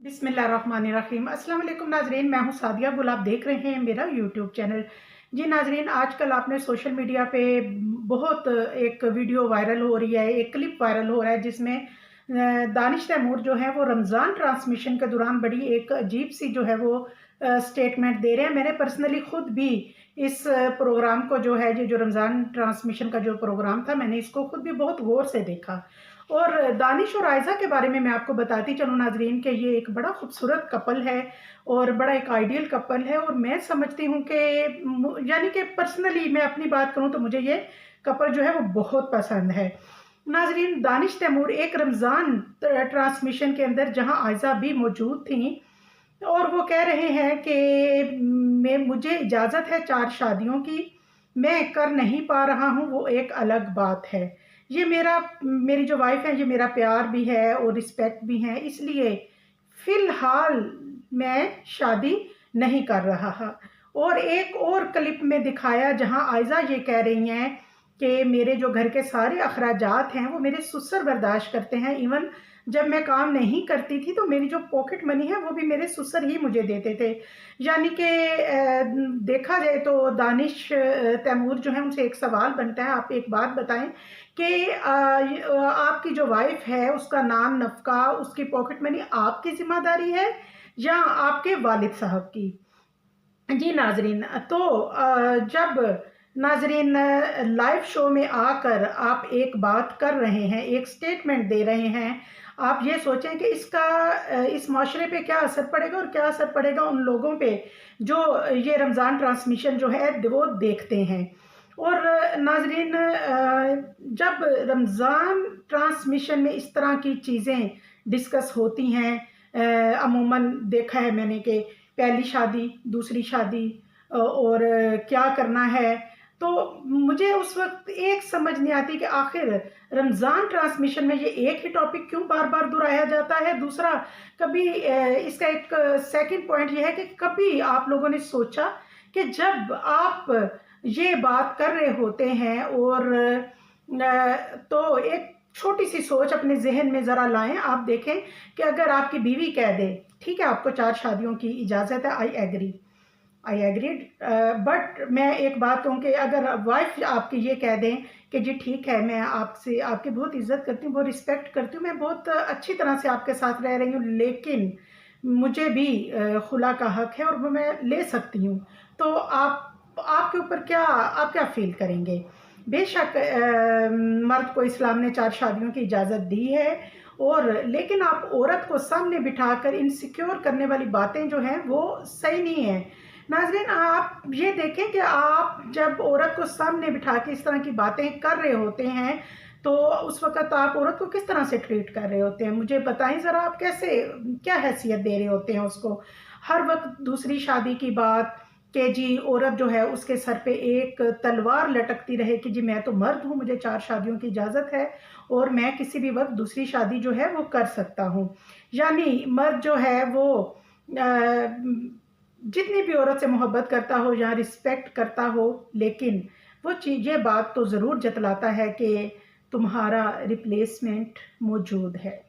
बिस्मिल्लाहिर्रहमानिर्रहीम। अस्सलाम वालेकुम नाजरीन, मैं हूं सादिया गुल। आप देख रहे हैं मेरा यूट्यूब चैनल। जी नाजरीन, आजकल आपने सोशल मीडिया पे बहुत एक वीडियो वायरल हो रही है, एक क्लिप वायरल हो रहा है जिसमें दानिश तैमूर जो है वो रमज़ान ट्रांसमिशन के दौरान बड़ी एक अजीब सी जो है वो स्टेटमेंट दे रहे हैं। मैंने पर्सनली खुद भी इस प्रोग्राम को जो है ये जो रमज़ान ट्रांसमिशन का जो प्रोग्राम था, मैंने इसको खुद भी बहुत गौर से देखा। और दानिश और आयज़ा के बारे में मैं आपको बताती चलूँ नाज़रीन कि ये एक बड़ा खूबसूरत कपल है और बड़ा एक आइडियल कपल है। और मैं समझती हूँ कि यानी कि पर्सनली मैं अपनी बात करूँ तो मुझे ये कपल जो है वो बहुत पसंद है। नाज़रीन, दानिश तैमूर एक रमज़ान ट्रांसमिशन के अंदर जहाँ आयज़ा भी मौजूद थी और वो कह रहे हैं कि मैं मुझे इजाज़त है 4 शादियों की, मैं कर नहीं पा रहा हूँ, वो एक अलग बात है। ये मेरी जो वाइफ़ है, ये मेरा प्यार भी है और रिस्पेक्ट भी है, इसलिए फ़िलहाल मैं शादी नहीं कर रहा। और एक और क्लिप में दिखाया जहाँ आयज़ा ये कह रही हैं कि मेरे जो घर के सारे अखराजात हैं, वो मेरे ससुर बर्दाश्त करते हैं। इवन जब मैं काम नहीं करती थी तो मेरी जो पॉकेट मनी है वो भी मेरे ससुर ही मुझे देते थे। यानी कि देखा जाए तो दानिश तैमूर जो है उनसे एक सवाल बनता है, आप एक बात बताएँ कि आपकी जो वाइफ़ है उसका नाम नफ़का, उसकी पॉकेट मनी आपकी ज़िम्मेदारी है या आपके वालिद साहब की? जी नाज़रीन, तो जब नाज़रीन लाइव शो में आकर आप एक बात कर रहे हैं, एक स्टेटमेंट दे रहे हैं, आप ये सोचें कि इसका इस माशरे पे क्या असर पड़ेगा और क्या असर पड़ेगा उन लोगों पे जो ये रमज़ान ट्रांसमिशन जो है वो देखते हैं। और नाज़रीन, जब रमज़ान ट्रांसमिशन में इस तरह की चीज़ें डिस्कस होती हैं, अमूमन देखा है मैंने कि पहली शादी, दूसरी शादी और क्या करना है, तो मुझे उस वक़्त एक समझ नहीं आती कि आखिर रमज़ान ट्रांसमिशन में ये एक ही टॉपिक क्यों बार-बार दोहराया जाता है? दूसरा, कभी इसका एक सेकंड पॉइंट ये है कि कभी आप लोगों ने सोचा कि जब आप ये बात कर रहे होते हैं और तो एक छोटी-सी सोच अपने ज़हन में ज़रा लाएँ, आप देखें कि अगर आपकी बीवी कह दे, ठीक है, आपको 4 शादियों की इजाज़त है, आई एग्रीड, बट मैं एक बात कहूँ कि अगर वाइफ़ आपकी ये कह दें कि जी ठीक है, मैं आपसे आपकी बहुत इज़्ज़त करती हूँ, बहुत रिस्पेक्ट करती हूँ, मैं बहुत अच्छी तरह से आपके साथ रह रही हूँ, लेकिन मुझे भी खुला का हक है और वो मैं ले सकती हूँ। तो आपके ऊपर आप क्या फ़ील करेंगे? बेशक मर्द को इस्लाम ने 4 शादियों की इजाज़त दी है और लेकिन आप औरत को सामने बिठाकर इनसिक्योर करने वाली बातें जो हैं, वो सही नहीं है। नाज़रीन, आप ये देखें कि आप जब औरत को सामने बिठा के इस तरह की बातें कर रहे होते हैं, तो उस वक़्त आप औरत को किस तरह से ट्रीट कर रहे होते हैं? मुझे बताएँ ज़रा, आप कैसे क्या हैसियत दे रहे होते हैं उसको? हर वक़्त दूसरी शादी की बात कि जी औरत जो है उसके सर पे एक तलवार लटकती रहे कि जी मैं तो मर्द हूँ, मुझे 4 शादियों की इजाज़त है और मैं किसी भी वक़्त दूसरी शादी जो है वो कर सकता हूँ। यानी मर्द जो है वो जितनी भी औरत से मोहब्बत करता हो या रिस्पेक्ट करता हो, लेकिन वो ये बात तो ज़रूर जतलाता है कि तुम्हारा रिप्लेसमेंट मौजूद है।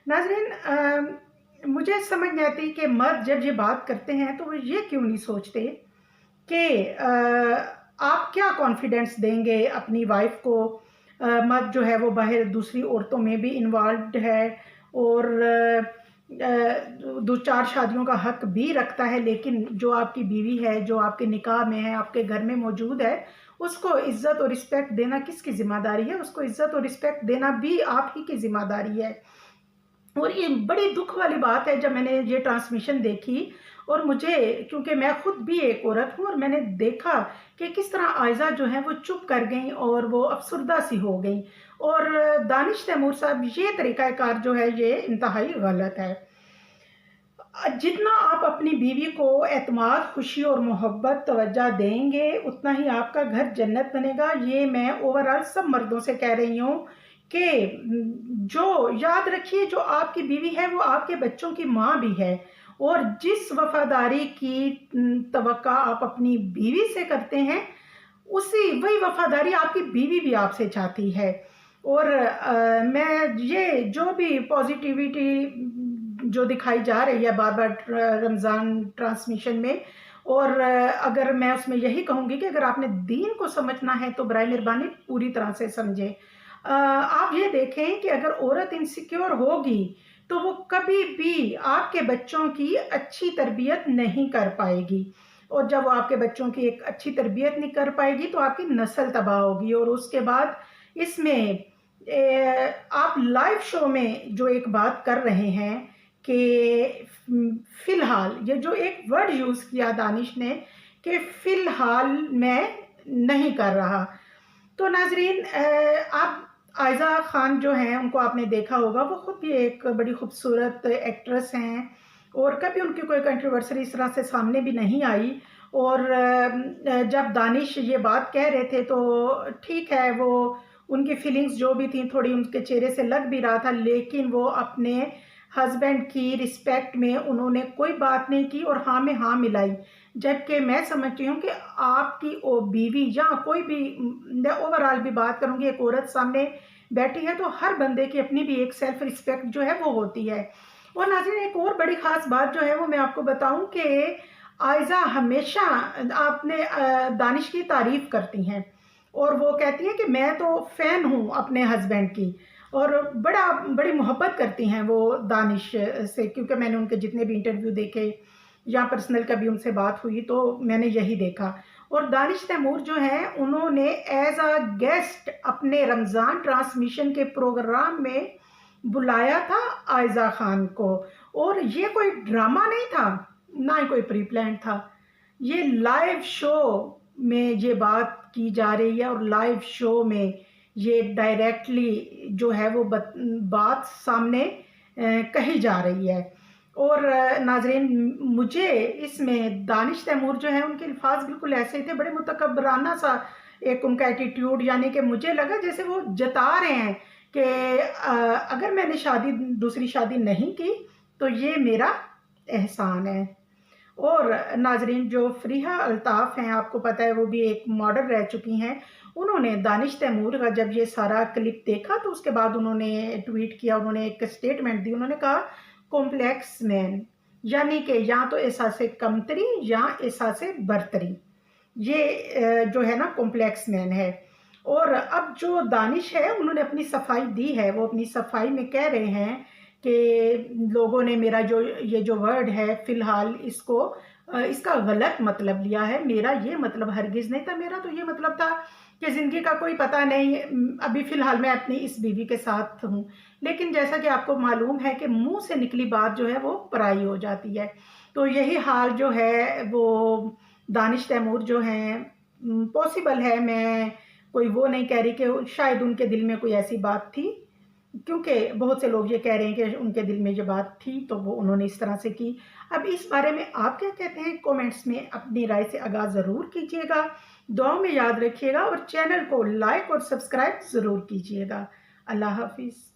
नाज़रीन, मुझे समझ नहीं आती कि मर्द जब ये बात करते हैं तो वो ये क्यों नहीं सोचते कि आप क्या कॉन्फिडेंस देंगे अपनी वाइफ़ को। मर्द जो है वो बाहर दूसरी औरतों में भी इन्वॉल्व्ड है और 2-4 शादियों का हक भी रखता है, लेकिन जो आपकी बीवी है, जो आपके निकाह में है, आपके घर में मौजूद है, उसको इज़्ज़त और रिस्पेक्ट देना किसकी ज़िम्मेदारी है? उसको इज़्ज़त और रिस्पेक्ट देना भी आप ही की ज़िम्मेदारी है। और ये बड़ी दुःख वाली बात है जब मैंने ये ट्रांसमिशन देखी और मुझे, क्योंकि मैं खुद भी एक औरत हूँ और मैंने देखा कि किस तरह आयज़ा जो है वो चुप कर गईं और वो अफ़सुर्दा सी हो गईं। और दानिश तैमूर साहब, ये तरीक़ाकार जो है ये इंतहाई गलत है। जितना आप अपनी बीवी को एतमाद, खुशी और मोहब्बत, तवज्जो देंगे, उतना ही आपका घर जन्नत बनेगा। ये मैं ओवरऑल सब मर्दों से कह रही हूँ कि जो याद रखिए, जो आपकी बीवी है, वो आपके बच्चों की माँ भी है और जिस वफ़ादारी की तवक्का आप अपनी बीवी से करते हैं, वही वफ़ादारी आपकी बीवी भी आपसे चाहती है। और मैं ये जो भी पॉज़िटिविटी जो दिखाई जा रही है बार बार रमज़ान ट्रांसमिशन में। और अगर मैं उसमें यही कहूँगी कि अगर आपने दीन को समझना है तो बराए मेहरबानी पूरी तरह से समझें। आप ये देखें कि अगर औरत इनसिक्योर होगी तो वो कभी भी आपके बच्चों की अच्छी तरबियत नहीं कर पाएगी, और जब वो आपके बच्चों की एक अच्छी तरबियत नहीं कर पाएगी तो आपकी नस्ल तबाह होगी। और उसके बाद इसमें आप लाइव शो में जो एक बात कर रहे हैं कि फ़िलहाल ये जो एक वर्ड यूज़ किया दानिश ने कि फ़िलहाल मैं नहीं कर रहा। तो नाज़रीन, आप आयज़ा ख़ान जो हैं उनको आपने देखा होगा, वो खुद भी एक बड़ी खूबसूरत एक्ट्रेस हैं और कभी उनकी कोई कंट्रोवर्सी इस तरह से सामने भी नहीं आई। और जब दानिश ये बात कह रहे थे तो ठीक है, वो उनकी फीलिंग्स जो भी थी थोड़ी उनके चेहरे से लग भी रहा था, लेकिन वो अपने हस्बैंड की रिस्पेक्ट में उन्होंने कोई बात नहीं की और हाँ में हाँ मिलाई। जबकि मैं समझती हूँ कि आपकी ओ बीवी या कोई भी, मैं ओवरऑल भी बात करूँगी, एक औरत सामने बैठी है तो हर बंदे की अपनी भी एक सेल्फ रिस्पेक्ट जो है वो होती है। और नाज़रीन, एक और बड़ी ख़ास बात जो है वो मैं आपको बताऊँ कि आयज़ा हमेशा आपने दानिश की तारीफ़ करती हैं और वो कहती हैं कि मैं तो फ़ैन हूँ अपने हस्बैंड की, और बड़ी मोहब्बत करती हैं वो दानिश से, क्योंकि मैंने उनके जितने भी इंटरव्यू देखे या पर्सनल कभी उनसे बात हुई तो मैंने यही देखा। और दानिश तैमूर जो हैं उन्होंने एज अ गेस्ट अपने रमज़ान ट्रांसमिशन के प्रोग्राम में बुलाया था आयज़ा खान को, और ये कोई ड्रामा नहीं था, ना ही कोई प्री प्लान था। ये लाइव शो में ये बात की जा रही है और लाइव शो में ये डायरेक्टली जो है वो बात सामने कही जा रही है। और नाज़रीन, मुझे इसमें दानिश तैमूर जो है उनके अल्फाज बिल्कुल ऐसे ही थे, बड़े मुतकब्बराना सा एक उनका एटीट्यूड, यानी कि मुझे लगा जैसे वो जता रहे हैं कि अगर मैंने दूसरी शादी नहीं की तो ये मेरा एहसान है। और नाज़रीन, जो फ़रीहा अल्ताफ़ हैं, आपको पता है वो भी एक मॉडल रह चुकी हैं। उन्होंने दानिश तैमूर का जब ये सारा क्लिप देखा तो उसके बाद उन्होंने ट्वीट किया, उन्होंने एक स्टेटमेंट दी। उन्होंने कहा कॉम्प्लेक्स मैन, यानी कि या तो एहसास कमतरी या एहसास बरतरी, ये जो है ना कॉम्प्लेक्स मैन है। और अब जो दानिश है उन्होंने अपनी सफाई दी है, वो अपनी सफाई में कह रहे हैं कि लोगों ने मेरा ये जो वर्ड है फ़िलहाल इसको इसका गलत मतलब लिया है। मेरा ये मतलब हरगिज़ नहीं था, मेरा तो ये मतलब था कि ज़िंदगी का कोई पता नहीं, अभी फ़िलहाल मैं अपनी इस बीवी के साथ हूँ। लेकिन जैसा कि आपको मालूम है कि मुँह से निकली बात जो है वो पराई हो जाती है। तो यही हाल जो है वो दानिश तैमूर जो हैं, पॉसिबल है, मैं कोई वो नहीं कह रही कि शायद उनके दिल में कोई ऐसी बात थी, क्योंकि बहुत से लोग ये कह रहे हैं कि उनके दिल में ये बात थी तो वो उन्होंने इस तरह से की। अब इस बारे में आप क्या कहते हैं? कमेंट्स में अपनी राय से आगाह ज़रूर कीजिएगा। दुआओं में याद रखिएगा और चैनल को लाइक और सब्सक्राइब ज़रूर कीजिएगा। अल्लाह हाफ़िज़।